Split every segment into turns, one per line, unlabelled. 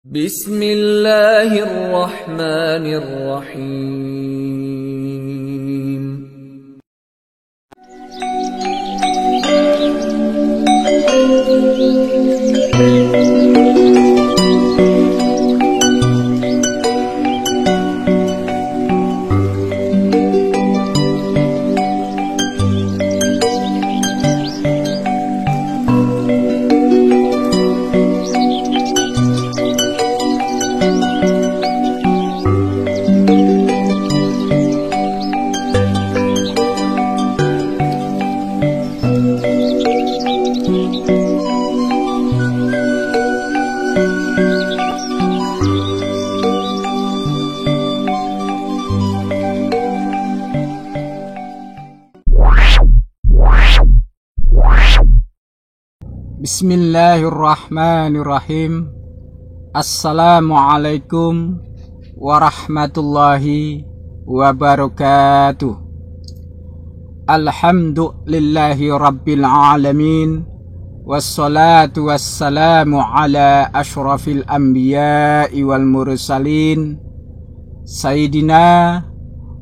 Bismillahirrahmanirrahim.
Bismillahirrahmanirrahim. Assalamualaikum warahmatullahi wabarakatuh. Alhamdulillahi rabbil alamin. Wassalatu wassalamu ala ashrafil anbiya'i wal mursalin, Sayyidina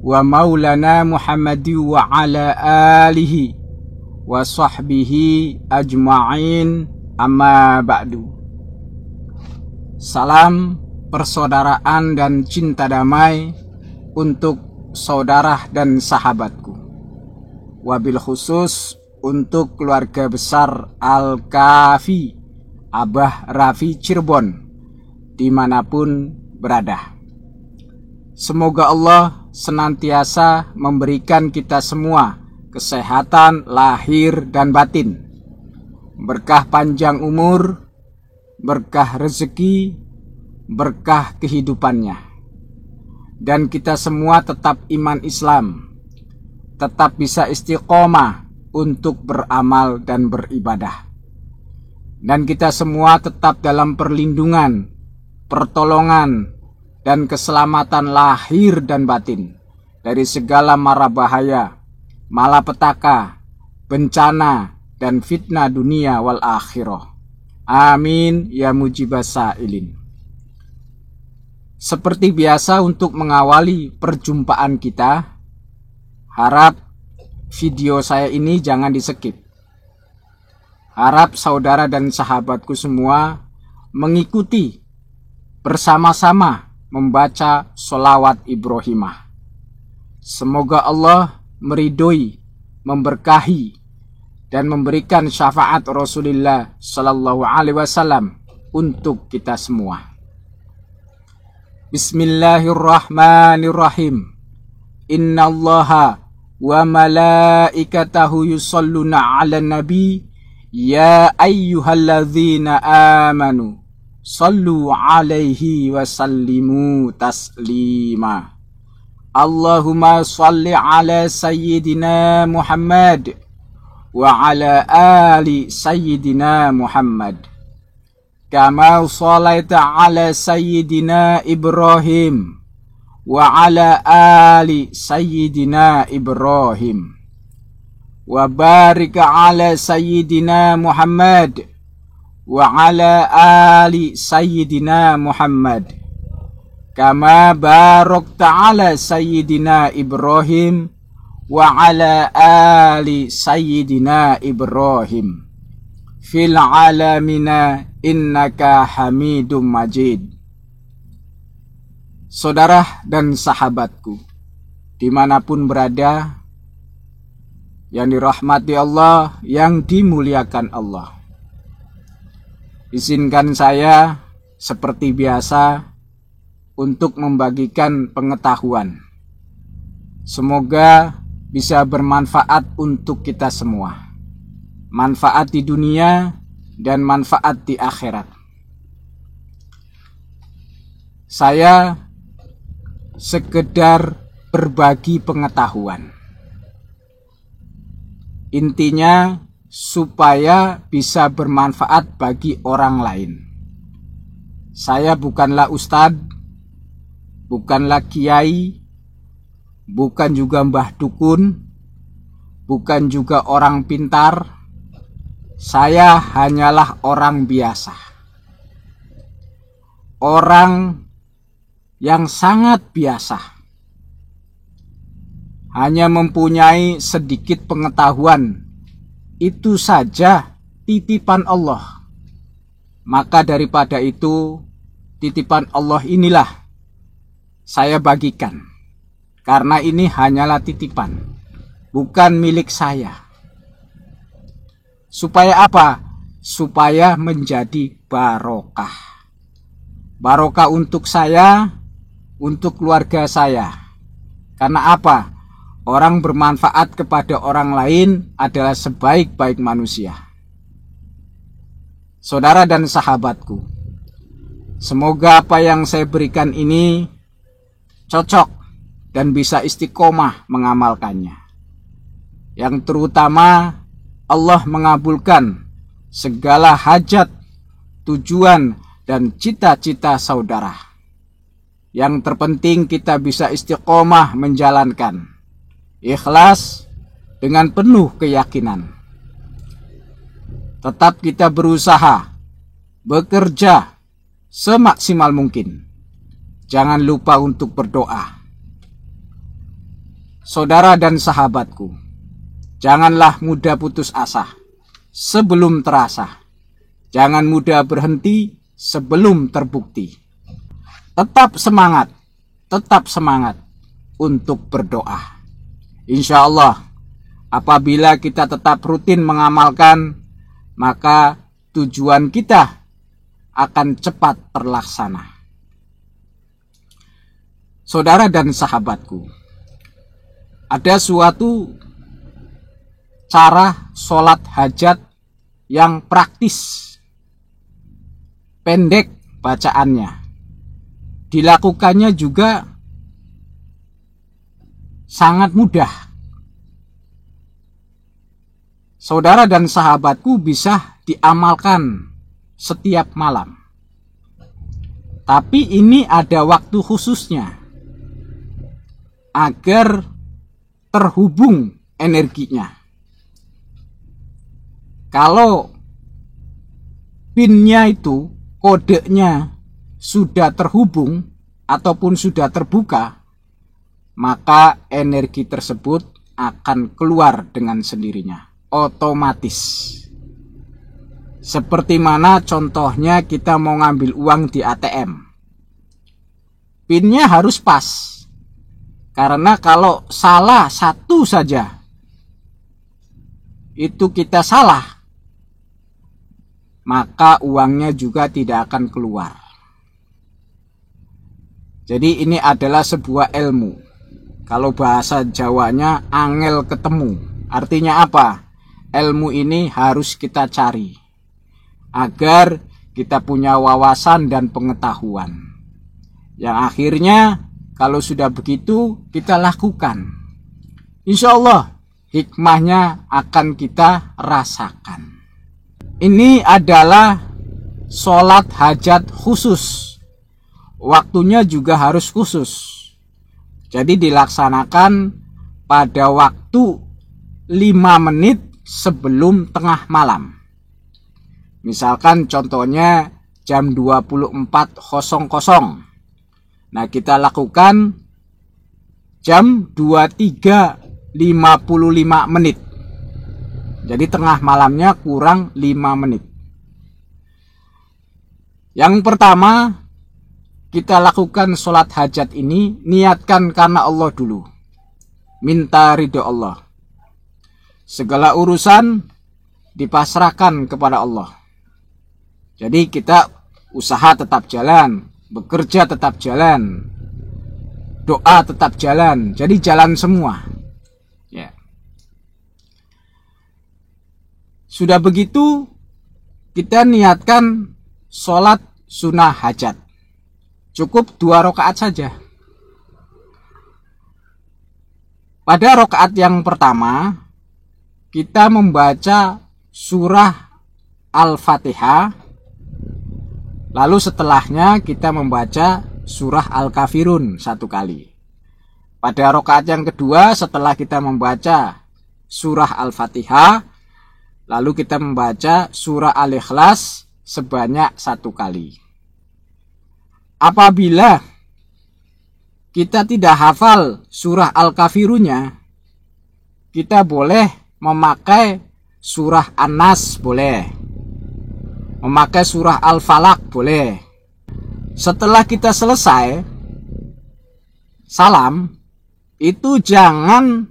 wa maulana Muhammadi wa ala alihi wa sahbihi ajma'in, amma ba'du. Salam persaudaraan dan cinta damai untuk saudara dan sahabatku, wabil khusus untuk keluarga besar Al-Kafi Abah Rafi Cirebon dimanapun berada. Semoga Allah senantiasa memberikan kita semua kesehatan lahir dan batin, berkah panjang umur, berkah rezeki, berkah kehidupannya, dan kita semua tetap iman Islam, tetap bisa istiqomah untuk beramal dan beribadah, dan kita semua tetap dalam perlindungan, pertolongan, dan keselamatan lahir dan batin dari segala mara bahaya, malapetaka, bencana, dan fitnah dunia wal akhirah. Amin ya mujibas sa'ilin. Seperti biasa, untuk mengawali perjumpaan kita, harap video saya ini jangan di-skip. Harap saudara dan sahabatku semua mengikuti bersama-sama membaca sholawat Ibrahimah. Semoga Allah meridhoi, memberkahi, dan memberikan syafaat Rasulullah Sallallahu Alaihi Wasallam untuk kita semua. Bismillahirrahmanirrahim. Innallaha wa malaikatahu yusalluna 'alan nabi ya ayyuhalladzina amanu sallu 'alaihi wa sallimu taslima. Allahumma salli ala Sayyidina Muhammad wa ala ali Sayyidina Muhammad kama sallaita ala Sayyidina Ibrahim wa ala ali Sayyidina Ibrahim wa barik ala Sayyidina Muhammad wa ala ali Sayyidina Muhammad kama barakta ala Sayyidina Ibrahim wa ala ali Sayyidina Ibrahim fil alamina innaka hamidum majid. Saudara dan sahabatku dimanapun berada, yang dirahmati Allah, yang dimuliakan Allah, izinkan saya seperti biasa untuk membagikan pengetahuan. Semoga bisa bermanfaat untuk kita semua. Manfaat di dunia dan manfaat di akhirat. Saya sekedar berbagi pengetahuan. Intinya supaya bisa bermanfaat bagi orang lain. Saya bukanlah ustadz, bukanlah kiai, bukan juga mbah dukun, bukan juga orang pintar. Saya hanyalah orang biasa. orang yang sangat biasa, hanya mempunyai sedikit pengetahuan, itu saja titipan Allah. Maka daripada itu, titipan Allah inilah saya bagikan. Karena ini hanyalah titipan, bukan milik saya. Supaya apa? Supaya menjadi barokah. Barokah untuk saya, untuk keluarga saya. Karena apa? Orang bermanfaat kepada orang lain adalah sebaik-baik manusia. Saudara dan sahabatku, semoga apa yang saya berikan ini cocok dan bisa istiqomah mengamalkannya. Yang terutama Allah mengabulkan segala hajat, tujuan, dan cita-cita saudara. Yang terpenting kita bisa istiqomah menjalankan, ikhlas dengan penuh keyakinan. Tetap kita berusaha, bekerja semaksimal mungkin. Jangan lupa untuk berdoa. Saudara dan sahabatku, janganlah mudah putus asa sebelum terasa. Jangan mudah berhenti sebelum terbukti. Tetap semangat untuk berdoa. Insya Allah, apabila kita tetap rutin mengamalkan, maka tujuan kita akan cepat terlaksana. Saudara dan sahabatku, ada suatu cara sholat hajat yang praktis, pendek bacaannya, dilakukannya juga sangat mudah. Saudara dan sahabatku, bisa diamalkan setiap malam. Tapi ini ada waktu khususnya agar terhubung energinya. Kalau pinnya itu, kodenya sudah terhubung ataupun sudah terbuka, maka energi tersebut akan keluar dengan sendirinya, otomatis. Seperti mana contohnya kita mau ngambil uang di ATM. Pinnya harus pas. Karena kalau salah satu saja, itu kita salah, maka uangnya juga tidak akan keluar. Jadi ini adalah sebuah ilmu. Kalau bahasa Jawanya, angel ketemu. Artinya apa? Ilmu ini harus kita cari agar kita punya wawasan dan pengetahuan. Yang akhirnya kalau sudah begitu kita lakukan, insya Allah hikmahnya akan kita rasakan. Ini adalah sholat hajat khusus. Waktunya juga harus khusus. Jadi dilaksanakan pada waktu 5 menit sebelum tengah malam. Misalkan contohnya jam 24.00. Nah, kita lakukan jam 23.55 menit. Jadi tengah malamnya kurang 5 menit. Yang pertama, kita lakukan sholat hajat ini, niatkan karena Allah dulu. Minta ridho Allah. Segala urusan dipasrahkan kepada Allah. Jadi kita usaha tetap jalan, bekerja tetap jalan, doa tetap jalan. Jadi jalan semua. Ya. Sudah begitu, kita niatkan sholat sunnah hajat. Cukup 2 rakaat saja. Pada rakaat yang pertama, kita membaca surah Al-Fatihah. Lalu setelahnya kita membaca surah Al-Kafirun 1 kali. Pada rakaat yang kedua, setelah kita membaca surah Al-Fatihah, lalu kita membaca surah Al-Ikhlas sebanyak 1 kali. apabila kita tidak hafal surah Al-Kafirunya, kita boleh memakai surah An-Nas, boleh. Memakai surah Al-Falaq, boleh. Setelah kita selesai salam, itu jangan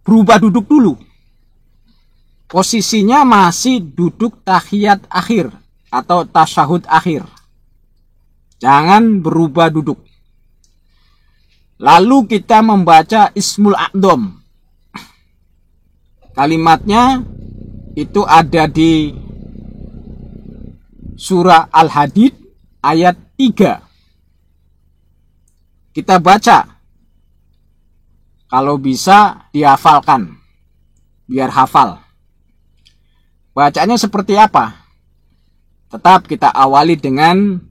berubah duduk dulu. Posisinya masih duduk tahiyat akhir atau tasyahud akhir. Jangan berubah duduk. Lalu kita membaca Ismul A'dham. Kalimatnya itu ada di surah Al-Hadid ayat 3. Kita baca. Kalau bisa dihafalkan. Biar hafal. Bacanya seperti apa? Tetap kita awali dengan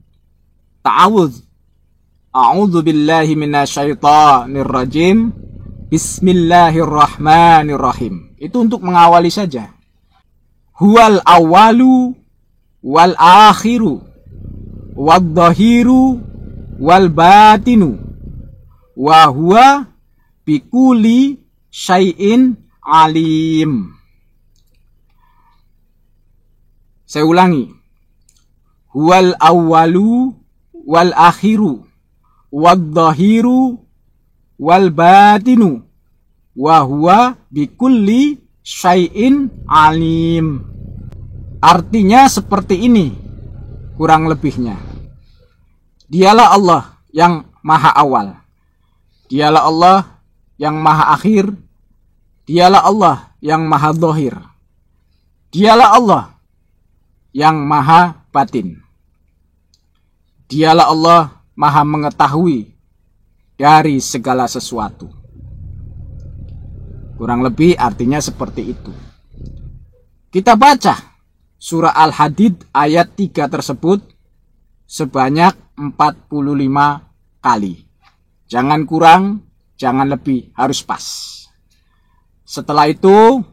ta'awudz. A'udzu billahi minasyaitonir rajim. Bismillahirrahmanirrahim. Itu untuk mengawali saja. Huwal awwalu wal akhiru wad dhahiru wal batinu wa huwa bikulli syai'in alim. Saya ulangi. Huwal awwalu wal akhiru wadzahiru wal batinu wa huwa bikulli syai'in alim. Artinya seperti ini kurang lebihnya. Dialah Allah yang maha awal. Dialah Allah yang maha akhir. Dialah Allah yang maha zahir. Dialah Allah yang maha batin. Dialah Allah maha mengetahui dari segala sesuatu. Kurang lebih artinya seperti itu. Kita baca surah Al-Hadid ayat 3 tersebut sebanyak 45 kali. Jangan kurang, jangan lebih, harus pas. Setelah itu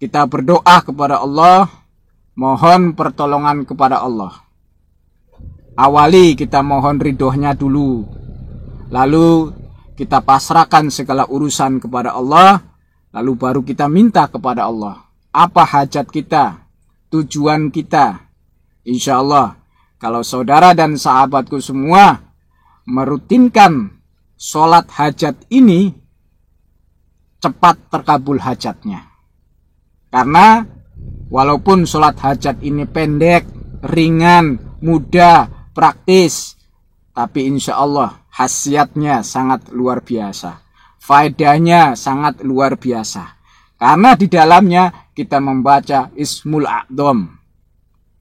kita berdoa kepada Allah, mohon pertolongan kepada Allah. Awali kita mohon ridhonya dulu. Lalu kita pasrahkan segala urusan kepada Allah. Lalu baru kita minta kepada Allah. Apa hajat kita? Tujuan kita? Insya Allah, kalau saudara dan sahabatku semua merutinkan sholat hajat ini, cepat terkabul hajatnya. Karena walaupun sholat hajat ini pendek, ringan, mudah, praktis, tapi insya Allah khasiatnya sangat luar biasa, faedahnya sangat luar biasa, karena di dalamnya kita membaca Ismul A'dham,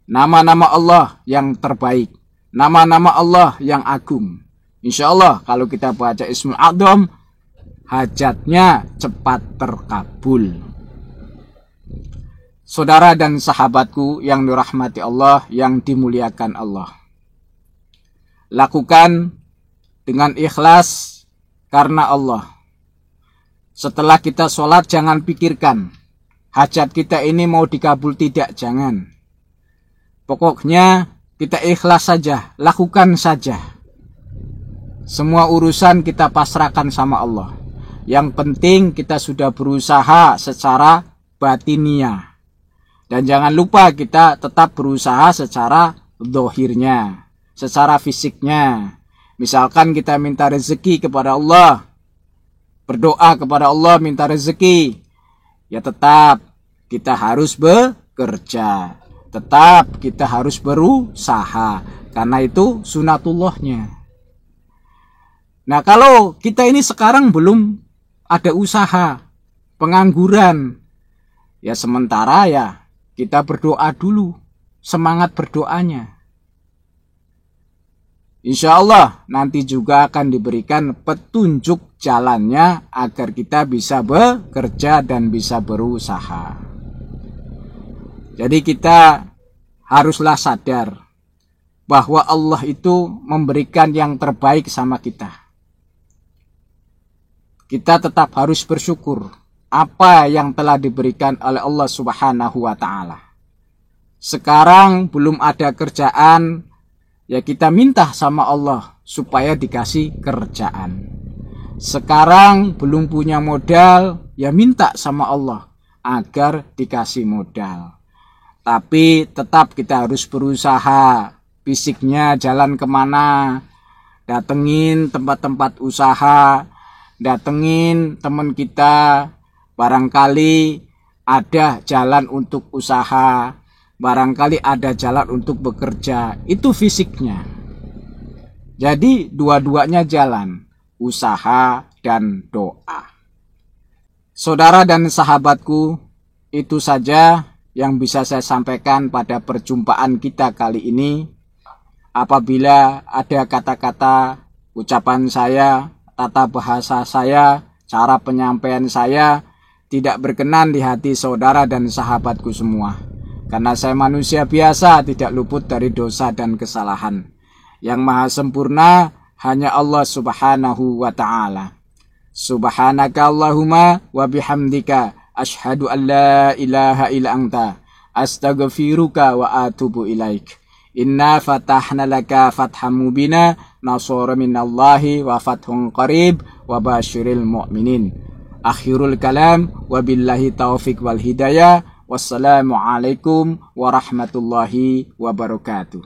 nama-nama Allah yang terbaik, nama-nama Allah yang agung. Insya Allah kalau kita baca Ismul A'dham, hajatnya cepat terkabul. Saudara dan sahabatku yang dirahmati Allah, yang dimuliakan Allah, lakukan dengan ikhlas karena Allah. Setelah kita sholat, jangan pikirkan hajat kita ini mau dikabul tidak, jangan. Pokoknya kita ikhlas saja, lakukan saja. Semua urusan kita pasrahkan sama Allah. Yang penting kita sudah berusaha secara batiniah. Dan jangan lupa kita tetap berusaha secara zahirnya, secara fisiknya. Misalkan kita minta rezeki kepada Allah, berdoa kepada Allah minta rezeki, ya tetap kita harus bekerja, tetap kita harus berusaha, karena itu sunatullahnya. Nah, kalau kita ini sekarang belum ada usaha, pengangguran, ya sementara ya kita berdoa dulu, semangat berdoanya. Insya Allah nanti juga akan diberikan petunjuk jalannya agar kita bisa bekerja dan bisa berusaha. Jadi kita haruslah sadar bahwa Allah itu memberikan yang terbaik sama kita. Kita tetap harus bersyukur apa yang telah diberikan oleh Allah Subhanahu wa Ta'ala. Sekarang belum ada kerjaan, ya kita minta sama Allah supaya dikasih kerjaan. Sekarang belum punya modal, ya minta sama Allah agar dikasih modal. Tapi tetap kita harus berusaha. Fisiknya jalan kemana, datengin tempat-tempat usaha, datengin teman kita, barangkali ada jalan untuk usaha, barangkali ada jalan untuk bekerja. Itu fisiknya. Jadi dua-duanya jalan, usaha dan doa. Saudara dan sahabatku, itu saja yang bisa saya sampaikan pada perjumpaan kita kali ini. Apabila ada kata-kata, ucapan saya, tata bahasa saya, cara penyampaian saya tidak berkenan di hati saudara dan sahabatku semua, karena saya manusia biasa, tidak luput dari dosa dan kesalahan. Yang maha sempurna hanya Allah subhanahu wa ta'ala. Subhanaka Allahumma wa bihamdika ashhadu an la ilaha illa anta astaghfiruka wa atubu ilaik. Inna fatahna laka fatham mubina nasara minallahi wa fathun qarib wa basyiril mu'minin. Akhirul kalam wa billahi taufiq wal hidayah. Wassalamualaikum warahmatullahi wabarakatuh.